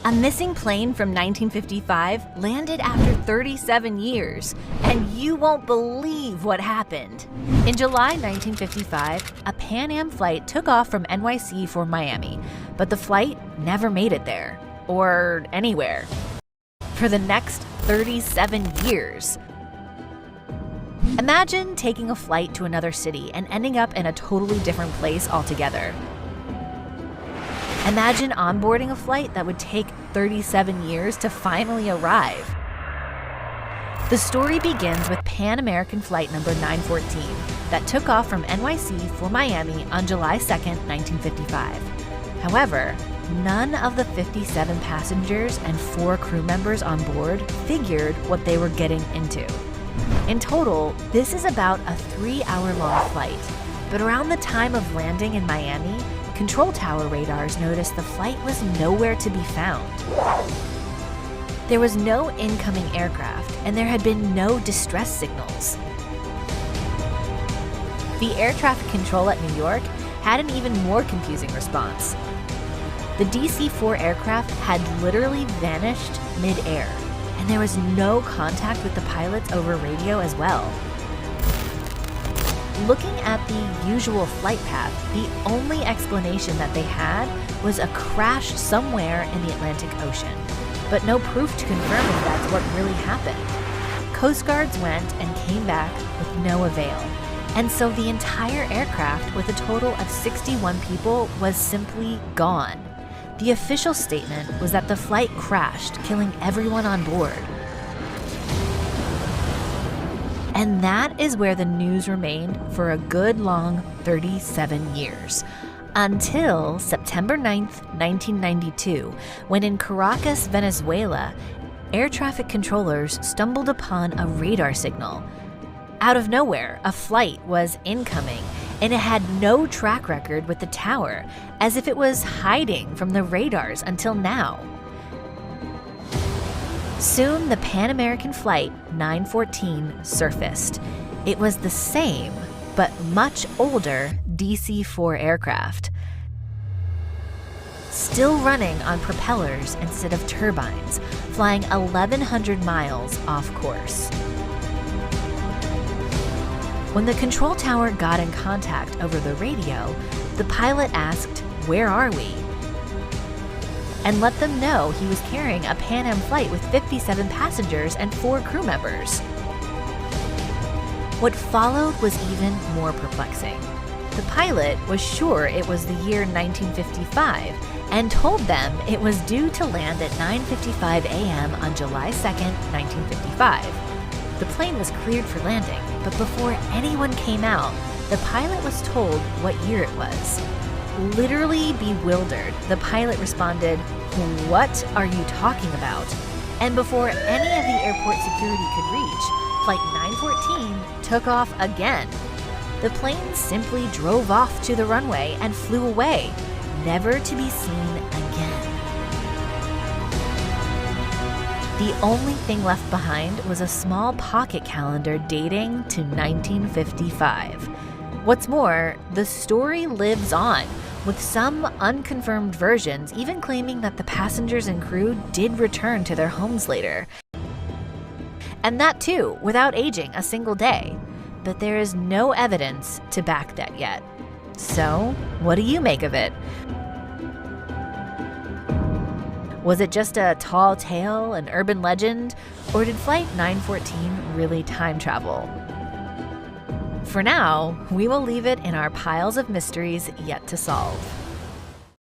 A missing plane from 1955 landed after 37 years, and you won't believe what happened. In July 1955, a Pan Am flight took off from NYC for Miami, but the flight never made it there, or anywhere, for the next 37 years. Imagine taking a flight to another city and ending up in a totally different place altogether. Imagine onboarding a flight that would take 37 years to finally arrive. The story begins with Pan American Flight number 914 that took off from NYC for Miami on July 2, 1955. However, none of the 57 passengers and 4 crew members on board figured what they were getting into. In total, this is about a 3-hour-long flight, but around the time of landing in Miami, control tower radars noticed the flight was nowhere to be found. There was no incoming aircraft, and there had been no distress signals. The air traffic control at New York had an even more confusing response. The DC-4 aircraft had literally vanished mid-air, and there was no contact with the pilots over radio as well. Looking at the usual flight path, the only explanation that they had was a crash somewhere in the Atlantic Ocean, but no proof to confirm if that's what really happened. Coast Guards went and came back with no avail, and so the entire aircraft, with a total of 61 people, was simply gone. The official statement was that the flight crashed, killing everyone on board. And that is where the news remained for a good long 37 years. Until September 9th, 1992, when in Caracas, Venezuela, air traffic controllers stumbled upon a radar signal. Out of nowhere, a flight was incoming, and it had no track record with the tower, as if it was hiding from the radars until now. Soon, the Pan American Flight 914 surfaced. It was the same, but much older DC-4 aircraft, still running on propellers instead of turbines, flying 1,100 miles off course. When the control tower got in contact over the radio, the pilot asked, "Where are we?" and let them know he was carrying a Pan Am flight with 57 passengers and 4 crew members. What followed was even more perplexing. The pilot was sure it was the year 1955 and told them it was due to land at 9:55 a.m. on July 2nd, 1955. The plane was cleared for landing, but before anyone came out, the pilot was told what year it was. Literally bewildered, the pilot responded, "What are you talking about?" And before any of the airport security could reach, Flight 914 took off again. The plane simply drove off to the runway and flew away, never to be seen again. The only thing left behind was a small pocket calendar dating to 1955. What's more, the story lives on, with some unconfirmed versions even claiming that the passengers and crew did return to their homes later. And that too, without aging a single day. But there is no evidence to back that yet. So, what do you make of it? Was it just a tall tale, an urban legend, or did Flight 914 really time travel? For now, we will leave it in our piles of mysteries yet to solve.